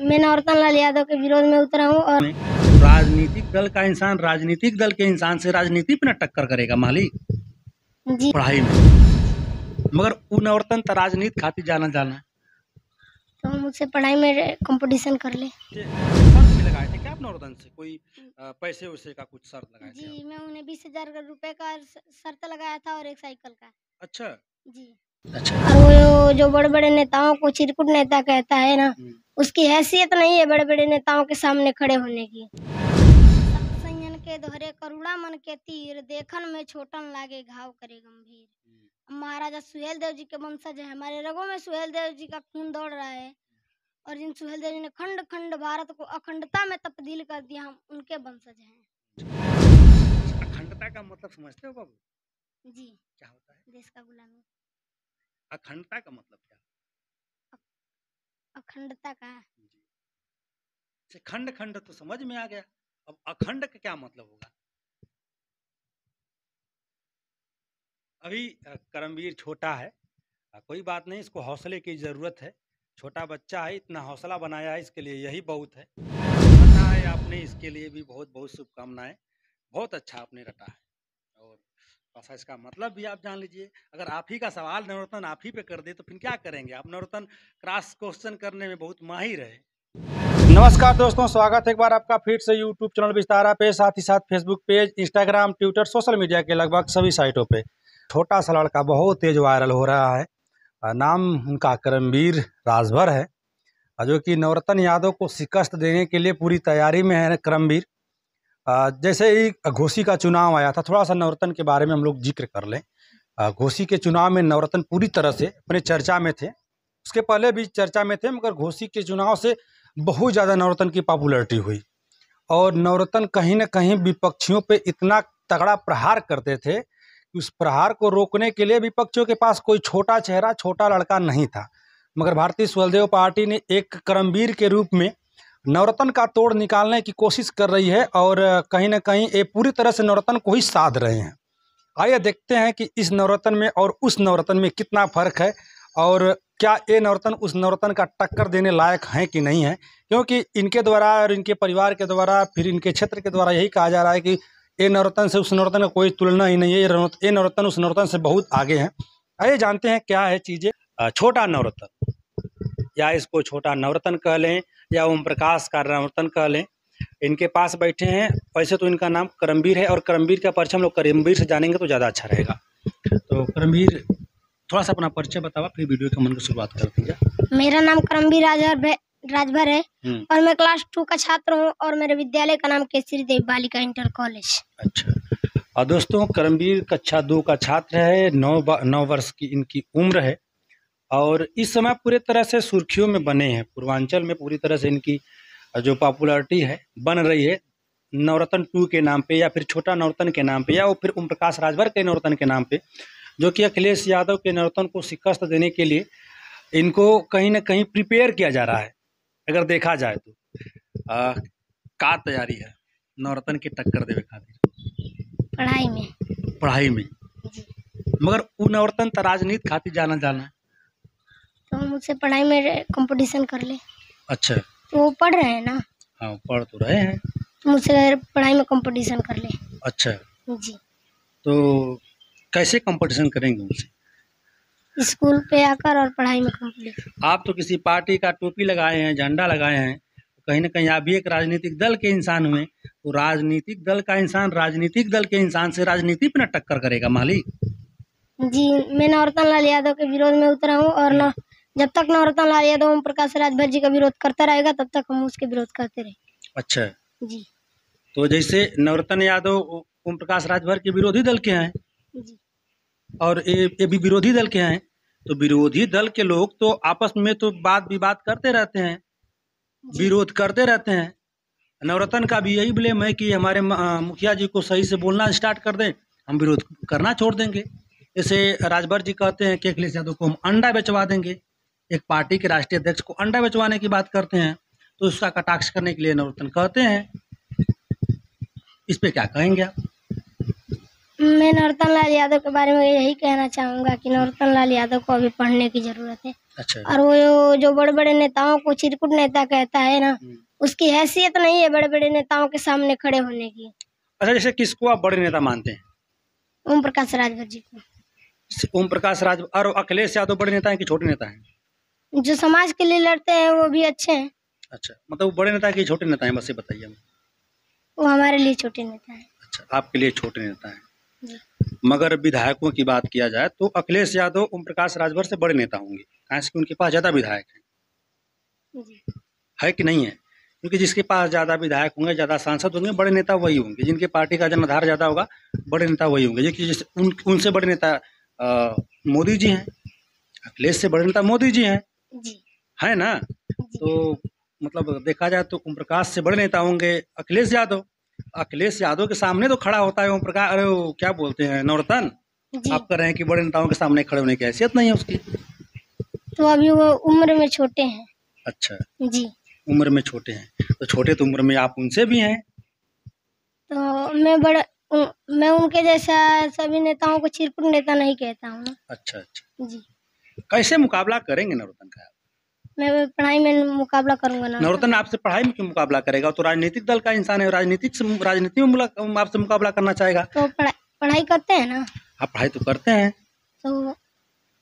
मैं नवरत्न लाल यादव के विरोध में उतरा हूँ। और राजनीतिक दल का इंसान राजनीतिक दल के इंसान से राजनीति पे न टक्कर करेगा मालिक जी पढ़ाई में, मगर वो नवरत्न तो राजनीति खातिर जाना तो मुझसे पढ़ाई में कंपटीशन कर ले। शर्त भी लगाए थे क्या आप नवरत्न से? कोई पैसे वैसे का कुछ शर्त लगाए थे जी मैं उन्हें 20,000 रुपए का शर्त लगाया था और एक साइकिल का। अच्छा जी अच्छा। और वो जो बड़े बड़े नेताओं को चिरकुट नेता कहता है ना, उसकी हैसियत नहीं है बड़े बड़े नेताओं के सामने खड़े होने की। संयन के दोहरे करुणा मन के तीर, देखन में छोटन लागे घाव करे गंभीर। महाराजा सुहेल देव जी के वंशज है, हमारे रगों में सुहेल देव जी का खून दौड़ रहा है। और जिन सुहेल देव जी ने खंड खंड भारत को अखंडता में तब्दील कर दिया, हम उनके वंशज हैं। अखंडता का मतलब समझते हो बाबू? जी क्या होता है देश का गुलामी? अखंडता का मतलब क्या? अखंडता का जी खंड खंड तो समझ में आ गया, अब अखंड का क्या मतलब होगा? अभी करमवीर छोटा है, कोई बात नहीं, इसको हौसले की ज़रूरत है। छोटा बच्चा है, इतना हौसला बनाया है, इसके लिए यही बहुत है। रटा है आपने, इसके लिए भी बहुत बहुत शुभकामनाएं। बहुत अच्छा आपने रटा है, और बस इसका मतलब भी आप जान लीजिए। अगर आप ही का सवाल नवरत्न आप ही पे कर दे तो फिर क्या करेंगे आप? नवरत्न क्रॉस क्वेश्चन करने में बहुत माहिर है। नमस्कार दोस्तों, स्वागत है एक बार आपका फिर से यूट्यूब चैनल विस्तारा पे, साथ ही साथ Facebook page, Instagram, Twitter, social media के लगभग सभी साइटों पे छोटा सा लड़का बहुत तेज वायरल हो रहा है। नाम उनका करमवीर राजभर है, जो कि नवरत्न यादव को शिकस्त देने के लिए पूरी तैयारी में है करमवीर। जैसे ही घोसी का चुनाव आया था, थोड़ा सा नवरत्न के बारे में हम लोग जिक्र कर लें। घोसी के चुनाव में नवरत्न पूरी तरह से अपने चर्चा में थे, उसके पहले भी चर्चा में थे, मगर घोसी के चुनाव से बहुत ज़्यादा नवरत्न की पॉपुलैरिटी हुई। और नवरत्न कहीं ना कहीं विपक्षियों पे इतना तगड़ा प्रहार करते थे कि उस प्रहार को रोकने के लिए विपक्षियों के पास कोई छोटा चेहरा, छोटा लड़का नहीं था। मगर भारतीय स्वदेव पार्टी ने एक करमवीर के रूप में नवरत्न का तोड़ निकालने की कोशिश कर रही है, और कहीं ना कहीं ये पूरी तरह से नवरत्न को ही साध रहे हैं। आइए देखते हैं कि इस नवरत्न में और उस नवरत्न में कितना फर्क है, और क्या ये नवरत्न उस नवरत्न का टक्कर देने लायक हैं कि नहीं है। क्योंकि इनके द्वारा और इनके परिवार के द्वारा, फिर इनके क्षेत्र के द्वारा यही कहा जा रहा है कि ये नवरत्न से उस नवरत्न का कोई तुलना ही नहीं है, ये नवरत्न उस नवरत्न से बहुत आगे हैं। आइए जानते हैं क्या है चीज़ें। छोटा नवरत्न, या इसको छोटा नवरत्न कह लें या ओम प्रकाश का नवरत्न कह लें, इनके पास बैठे हैं। वैसे तो इनका नाम करमवीर है, और करमवीर का परिचय हम लोग करमवीर से जानेंगे तो ज़्यादा अच्छा रहेगा। तो करमवीर, थोड़ा सा अपना परिचय बतावा, फिर वीडियो के मन की शुरुआत करते हैं। मेरा नाम करमवीर राजभर है और मैं क्लास 2 का छात्र हूँ, और मेरे विद्यालय का नाम केसरी देव बालिका इंटर कॉलेज। अच्छा, और दोस्तों करमवीर कक्षा 2 का छात्र है, 9 वर्ष की इनकी उम्र है, और इस समय पूरे तरह से सुर्खियों में बने हैं। पूर्वांचल में पूरी तरह से इनकी जो पॉपुलैरिटी है बन रही है नवरत्न 2 के नाम पे, या फिर छोटा नवरत्न के नाम पे, या वो फिर ओम प्रकाश राजभर के नवरत्न के नाम पे, जो कि अखिलेश यादव के नवरत्न को शिकस्त देने के लिए इनको कहीं ना कहीं प्रिपेयर किया जा रहा है। अगर देखा जाए तो का तैयारी है नवरत्न की टक्कर देवे खातिर? पढ़ाई में मगर वो नवरत्न तो राजनीति खातिर जाना तो मुझसे पढ़ाई में कंपटीशन कर ले। अच्छा, तो वो पढ़ रहे हैं ना? हाँ पढ़ तो रहे हैं, तो मुझसे पढ़ाई में कंपटीशन कर ले। अच्छा जी, तो कैसे कंपटीशन करेंगे उनसे? स्कूल पे आकर और पढ़ाई में कंपटीशन। आप तो किसी पार्टी का टोपी लगाए हैं, झंडा लगाए हैं, कहीं ना कहीं आप भी एक राजनीतिक दल के इंसान हुए, तो राजनीतिक दल का इंसान राजनीतिक दल के इंसान से राजनीति पे न टक्कर करेगा मालिक। जी मैं नवरत्न लाल यादव के विरोध में उतरा हूँ, और न जब तक नवरत्न लाल यादव ओम प्रकाश राजभर जी का विरोध करता रहेगा तब तक हम उसके विरोध करते रहे। अच्छा जी, तो जैसे नवरत्न यादव ओम प्रकाश राजभर के विरोधी दल के हैं, जी और ये भी विरोधी दल के हैं, तो विरोधी दल के लोग तो आपस में तो बात विवाद करते रहते हैं, विरोध करते रहते हैं। नवरत्न का भी यही ब्लेम है कि हमारे मुखिया जी को सही से बोलना स्टार्ट कर दें, हम विरोध करना छोड़ देंगे। जैसे राजभर जी कहते हैं कि अखिलेश यादव को हम अंडा बेचवा देंगे, एक पार्टी के राष्ट्रीय अध्यक्ष को अंडा बेचवाने की बात करते हैं, तो उसका कटाक्ष करने के लिए नवरत्न कहते हैं। इस पे क्या कहेंगे आप? मैं नरोत्तम लाल यादव के बारे में यही कहना चाहूंगा कि नरोत्तम लाल यादव को अभी पढ़ने की जरूरत है। अच्छा। और वो जो बड़े बड़े नेताओं को चिरकुट नेता कहता है ना, उसकी हैसियत नहीं है बड़े बड़े नेताओं के सामने खड़े होने की। अच्छा, जैसे किसको आप बड़े नेता मानते हैं? ओम प्रकाश राजभर जी को। ओम प्रकाश राज और अखिलेश यादव बड़े नेता हैं कि छोटे नेता हैं? जो समाज के लिए लड़ते हैं वो भी अच्छे हैं। अच्छा, मतलब वो बड़े नेता हैं कि छोटे नेता हैं, बस ये बताइए हमें। वो हमारे लिए छोटे नेता हैं। अच्छा, आपके लिए छोटे नेता हैं। जी। मगर विधायकों की बात किया जाए तो अखिलेश यादव ओम प्रकाश राजभर से बड़े नेता होंगे, ऐसे कि उनके पास ज्यादा विधायक हैं। जी। है कि नहीं है? क्योंकि जिसके पास ज्यादा विधायक होंगे, ज्यादा सांसद होंगे, बड़े नेता वही होंगे। जिनके पार्टी का जनाधार ज्यादा होगा, बड़े नेता वही होंगे। जैसे उनसे बड़े नेता मोदी जी हैं, अखिलेश से बड़े नेता मोदी जी हैं, जी। है ना? जी। तो मतलब देखा जाए तो ओम प्रकाश से बड़े नेता होंगे अखिलेश यादव। अखिलेश यादव के सामने तो खड़ा होता है ओम प्रकाश, अरे वो क्या बोलते हैं, नवरत्न। जी। आप कह रहे हैं कि बड़े नेताओं के सामने खड़े होने की हैसियत नहीं है उसकी। तो अभी वो उम्र में छोटे हैं। अच्छा, जी। उम्र में छोटे हैं, तो छोटे तो उम्र में आप उनसे भी हैं। तो मैं उनके जैसा सभी नेताओं को चिरकुट नेता नहीं कहता हूँ। अच्छा अच्छा, जी। कैसे मुकाबला करेंगे नवरत्न का? मैं पढ़ाई में मुकाबला करूंगा ना। नवरत्न आपसे पढ़ाई में क्यों मुकाबला करेगा? तो राजनीतिक दल का इंसान है, राजनीति में आपसे मुकाबला करना चाहेगा। तो पढ़ाई करते हैं ना। आप पढ़ाई तो करते हैं। तो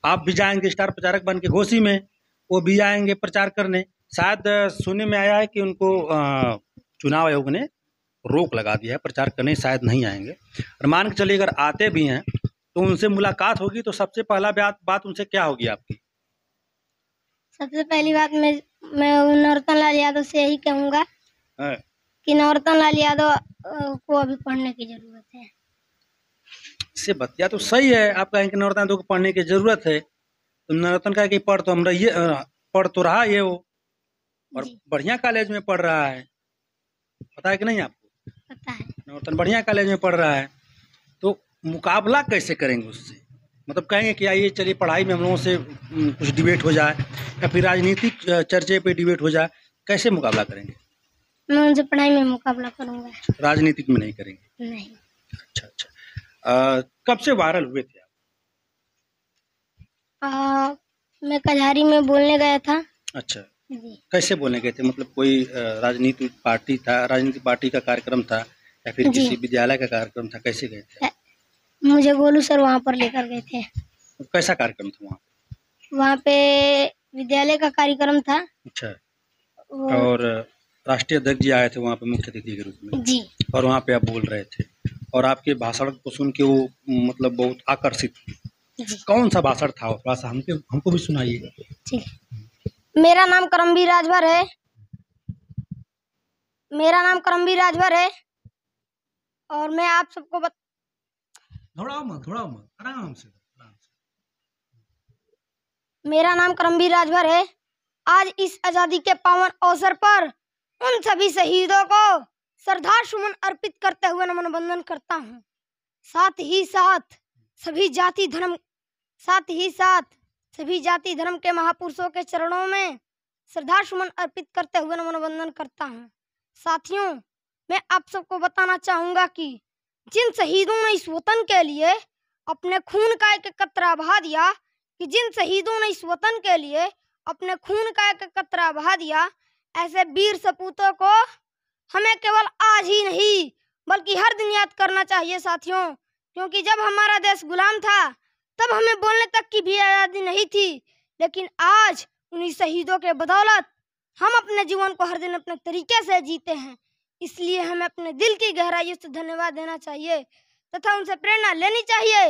आप भी जाएंगे स्टार प्रचारक बन के घोसी में, वो भी आएंगे प्रचार करने। शायद सुनने में आया है कि उनको चुनाव आयोग ने रोक लगा दिया है प्रचार करने, शायद नहीं आएंगे। और मान के चलिए अगर आते भी हैं तो उनसे मुलाकात होगी तो सबसे पहला बात उनसे क्या होगी आपकी? सबसे पहली बात मैं नरोत्तम लाल यादव से यही कहूंगा कि नरोत्तम लाल यादव को अभी पढ़ने की जरूरत है। इससे बतिया तो सही है, आप कहें कि नवरत्न को पढ़ने की जरूरत है, तो नवरत्न का कि पढ़ तो हम रहिए, पढ़ तो रहा ये वो, और बढ़िया कॉलेज में पढ़ रहा है। पता है कि नहीं आपको? पता है। नवरत्न बढ़िया कॉलेज में पढ़ रहा है, तो मुकाबला कैसे करेंगे उससे? मतलब कहेंगे कि आइए चलिए पढ़ाई में हम लोगों से कुछ डिबेट हो जाए, या फिर राजनीतिक चर्चे पे डिबेट हो जाए, कैसे मुकाबला करेंगे? मैं उनसे पढ़ाई में मुकाबला करूंगा। राजनीतिक में नहीं करेंगे? नहीं। अच्छा अच्छा, कब से वायरल हुए थे आप? मैं कजहारी में बोलने गया था। अच्छा जी। कैसे बोलने गए थे? मतलब कोई राजनीतिक पार्टी का कार्यक्रम था या फिर किसी विद्यालय का कार्यक्रम था? कैसे गए थे? मुझे गोलू सर वहाँ पर लेकर गए थे। तो कैसा कार्यक्रम था वहाँ? वहाँ पे विद्यालय का कार्यक्रम था। अच्छा। और राष्ट्रीय अध्यक्ष जी आए थे वहाँ पे मुख्य अतिथि के रूप में। जी। और वहाँ पे आप बोल रहे थे और आपके भाषण को सुन के वो मतलब बहुत आकर्षित हुई। कौन सा भाषण था? थोड़ा सा हमको भी सुनाइएगा। ठीक। मेरा नाम करमवीर राजभर है। मेरा नाम करमवीर राजभर है और मैं आप सबको थोड़ा मत आराम से। मेरा नाम करमवीर राजभर है। आज इस आजादी के पावन अवसर पर उन सभी शहीदों को श्रद्धा सुमन अर्पित करते हुए नमन वंदन करता हूँ। साथ ही साथ सभी जाति धर्म के महापुरुषों के चरणों में श्रद्धा सुमन अर्पित करते हुए नमन वंदन करता हूँ। साथियों, मैं आप सबको बताना चाहूंगा कि जिन शहीदों ने इस वतन के लिए अपने खून का एक कतरा बहा दिया, ऐसे वीर सपूतों को हमें केवल आज ही नहीं बल्कि हर दिन याद करना चाहिए साथियों। क्योंकि जब हमारा देश गुलाम था तब हमें बोलने तक की भी आजादी नहीं थी, लेकिन आज उन्हीं शहीदों के बदौलत हम अपने जीवन को हर दिन अपने तरीके से जीते हैं। इसलिए हमें अपने दिल की गहराइयों से धन्यवाद देना चाहिए तथा उनसे प्रेरणा लेनी चाहिए।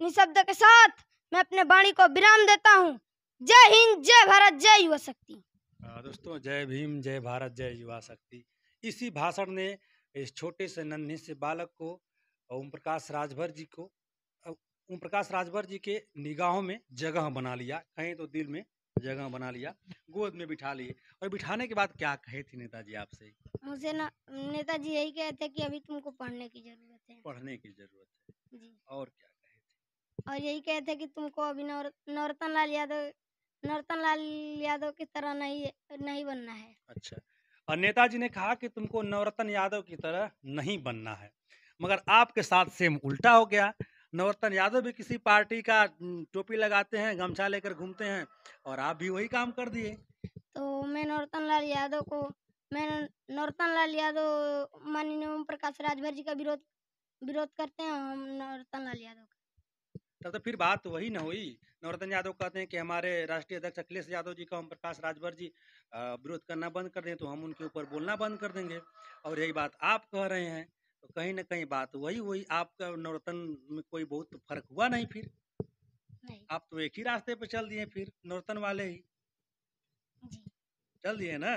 इन शब्दों के साथ मैं अपने वाणी को विराम देता हूँ। जय हिंद, जय भारत, जय युवा शक्ति। दोस्तों, जय भीम, जय भारत, जय युवा शक्ति। इसी भाषण ने इस छोटे से नन्हे से बालक को ओम प्रकाश राजभर जी के निगाहों में जगह बना लिया, कहीं तो दिल में जगह बना लिया, गोद में बिठा लिए। और बिठाने के बाद क्या कहे थे नेताजी आपसे? मुझे ना नेताजी यही कहे थे कि अभी तुमको पढ़ने की जरूरत है। पढ़ने की जरूरत है जी। और क्या कहे थे? और यही कहे थे कि तुमको अभी नरोत्तम लाल यादव की तरह नहीं बनना है। अच्छा, और नेताजी ने कहा कि तुमको नवरत्न यादव की तरह नहीं बनना है। मगर आपके साथ सेम उल्टा हो गया। नवरत्न यादव भी किसी पार्टी का टोपी लगाते हैं, गमछा लेकर घूमते हैं और आप भी वही काम कर दिए। तो मैं नरोत्तम लाल यादव माननीय ओम प्रकाश राजभर जी का विरोध विरोध करते हैं, हम नरोत्तम लाल यादव का। तब तो फिर बात वही ना हुई। नवरत्न यादव कहते हैं कि हमारे राष्ट्रीय अध्यक्ष अखिलेश यादव जी का ओम प्रकाश राजभर जी विरोध करना बंद कर दें तो हम उनके ऊपर बोलना बंद कर देंगे। और यही बात आप कह रहे हैं, तो कहीं ना कहीं बात वही हुई। आपका नवरत्न में कोई बहुत फर्क हुआ नहीं फिर। नहीं आप तो एक ही रास्ते पे चल दिए, फिर नवरत्न वाले ही जी। चल दिए ना।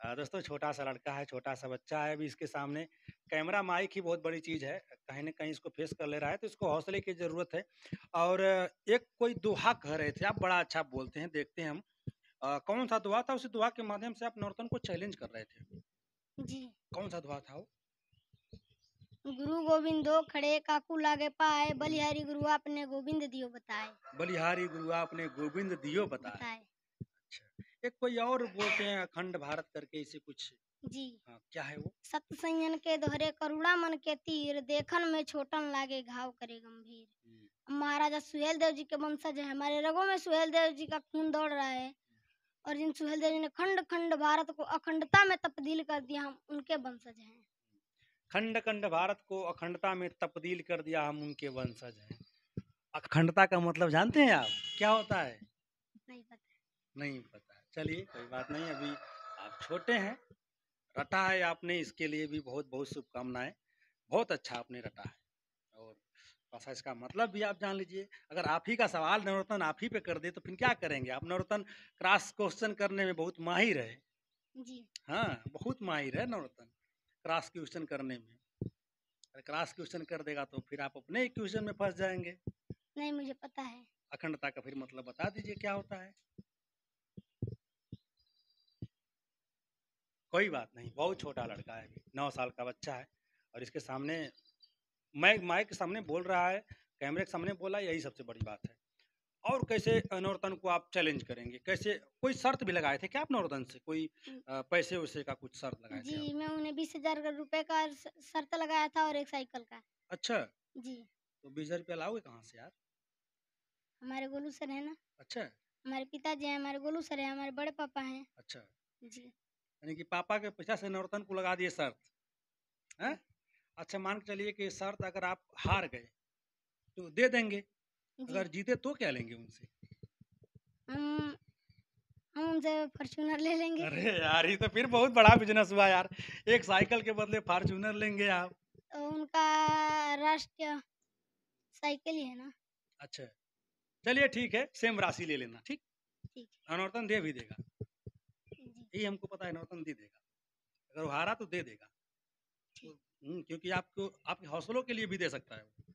दोस्तों, छोटा सा लड़का है, छोटा सा बच्चा है, अभी इसके सामने कैमरा माइक ही बहुत बड़ी चीज़ है। कहीं न कहीं इसको फेस कर ले रहा है, तो इसको हौसले की ज़रूरत है। और एक कोई दोहा कह रहे थे आप, बड़ा अच्छा बोलते हैं, देखते हैं हम। कौन-सा दोहा था? उसी दोहा के माध्यम से आप नौरतन को चैलेंज कर रहे थे। जी। कौन-सा दोहा था वो? गुरु गोविंदो खड़े काकू लागे पाए, बलिहारी गुरु आपने गोविंद दियो बताए। बलिहारी गुरु आपने गोविंद दियो बताए। बताए। अच्छा, एक कोई और बोलते हैं अखंड भारत करके, इसे कुछ जी। क्या है वो? सत संयन के दोहरे करुणा मन के तीर, देखन में छोटन लागे घाव करे गंभीर। हुँ। महाराजा सुहेल देव जी के वंशज है, हमारे रगों में सुहेल देव जी का खून दौड़ रहा है। और जिन सुहेल देव जी ने खंड खंड भारत को अखंडता में तब्दील कर दिया, हम उनके वंशज हैं। खंड-खंड भारत को अखंडता में तब्दील कर दिया, हम उनके वंशज हैं। अखंडता का मतलब जानते हैं आप? क्या होता है? नहीं पता। नहीं पता। चलिए कोई बात नहीं, अभी आप छोटे हैं। रटा है आपने, इसके लिए भी बहुत-बहुत शुभकामनाएँ। बहुत अच्छा आपने रटा है और थोड़ा-सा इसका मतलब भी आप जान लीजिए। अगर आप ही का सवाल नवरत्न आप ही पे कर दे तो फिर क्या करेंगे आप? नवरत्न क्रॉस क्वेश्चन करने में बहुत माहिर है। जी। हाँ, बहुत माहिर है नवरत्न क्रॉस क्वेश्चन करने में। अगर क्रॉस क्वेश्चन कर देगा तो फिर आप अपने ही क्वेश्चन में फँस जाएँगे। नहीं, मुझे पता है। अखंडता का फिर मतलब बता दीजिए क्या होता है? कोई बात नहीं, बहुत छोटा लड़का है अभी, 9 साल का बच्चा है और इसके सामने माइक के सामने बोल रहा है, कैमरे के सामने बोला, यही सबसे बड़ी बात है। और कैसे नवरत्न को आप चैलेंज करेंगे? कैसे, कोई शर्त भी लगाए थे क्या आप नवरत्न से? कोई उम, पैसे-वैसे का कुछ शर्त लगाए थे आप? जी, मैं उन्हें 20,000 रुपए का शर्त लगाया था और एक साइकिल का। अच्छा, जी। तो 20,000 रुपया लाओगे कहाँ से यार? हमारे गोलू सर हैं ना, अच्छा, हमारे पिताजी हैं, हमारे गोलू सर हैं, हमारे बड़े पापा हैं। अच्छा, जी। यानी कि पापा के पैसा से नवरत्न को लगा दिए शर्त, हैं? जी। अच्छा, मान के चलिए कि शर्त अगर आप हार गए, तो दे देंगे, जी। अगर जीते तो क्या लेंगे उनसे? हम हम उनसे फॉर्च्यूनर ले लेंगे। अरे यार, ये तो फिर बहुत बड़ा बिज़नेस हुआ यार। एक साइकिल के बदले फॉर्च्यूनर लेंगे आप। तो उनका राष्ट्रीय साइकिल ही है ना। अच्छा, चलिए ठीक है, सेम राशि ले लेना, ठीक? ठीक नवरत्न दे भी देगा, है। जी। ये हमको पता है नवरत्न दे देगा। अगर वो हारा तो दे देगा। तो ठीक। क्योंकि आपको आपके हौसलों के लिए भी दे सकता है वो।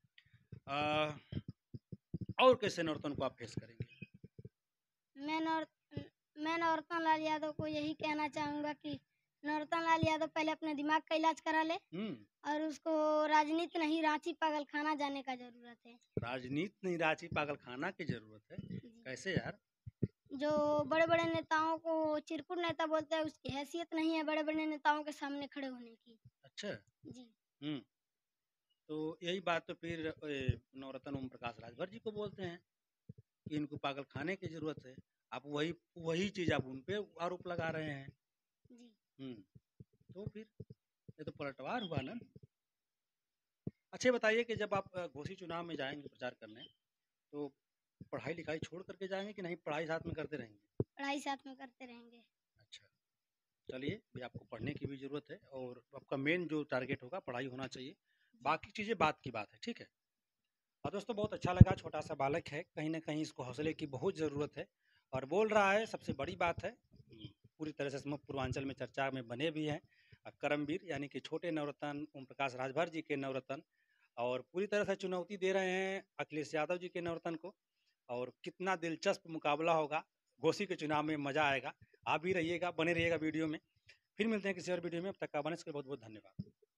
और कैसे नवरत्न को आप फेस करेंगे? मैं नौर मैं नौरतन लाल यादव को यही कहना चाहूँगा कि नौरतन लाल यादव पहले अपने दिमाग का इलाज करा ले हुँ, और उसको राजनीति नहीं, रांची पागलखाना जाने का ज़रूरत है। राजनीति नहीं, रांची पागलखाना की ज़रूरत है। जी। कैसे यार? जो बड़े-बड़े नेताओं को चिरकुट नेता बोलते हैं, उसकी हैसियत नहीं है बड़े-बड़े नेताओं के सामने खड़े होने की। अच्छा, जी। हुँ, तो यही बात तो फिर नवरत्न ओम प्रकाश राजभर जी को बोलते हैं कि इनको पागलखाने की ज़रूरत है। आप वही वही चीज़ आप उन पे आरोप लगा रहे हैं। जी। हुँ, तो फिर ये तो पलटवार हुआ ना। अच्छा, ये बताइए कि जब आप घोषी चुनाव में जाएँगे प्रचार करने, तो पढ़ाई-लिखाई छोड़ कर के जाएँगे कि नहीं पढ़ाई साथ में करते रहेंगे? पढ़ाई साथ में करते रहेंगे। अच्छा, चलिए अभी आपको पढ़ने की भी ज़रूरत है और आपका मेन जो टारगेट होगा पढ़ाई होना चाहिए। जी। बाकी चीज़ें बात की बात है, ठीक है? और दोस्तों, बहुत अच्छा लगा, छोटा-सा बालक है, कहीं न कहीं इसको हौसले की बहुत ज़रूरत है और बोल रहा है, सबसे बड़ी बात है। पूरी तरह से समग्र पूर्वांचल में चर्चा में बने भी हैं। करमवीर यानी कि छोटे नवरत्न ओम प्रकाश राजभर जी के नवरत्न और पूरी तरह से चुनौती दे रहे हैं अखिलेश यादव जी के नवरत्न को। और कितना दिलचस्प मुकाबला होगा, घोसी के चुनाव में मज़ा आएगा। आप भी रहिएगा, बने रहिएगा वीडियो में। फिर मिलते हैं किसी और वीडियो में, अब तक का बने इसके लिए बहुत-बहुत धन्यवाद।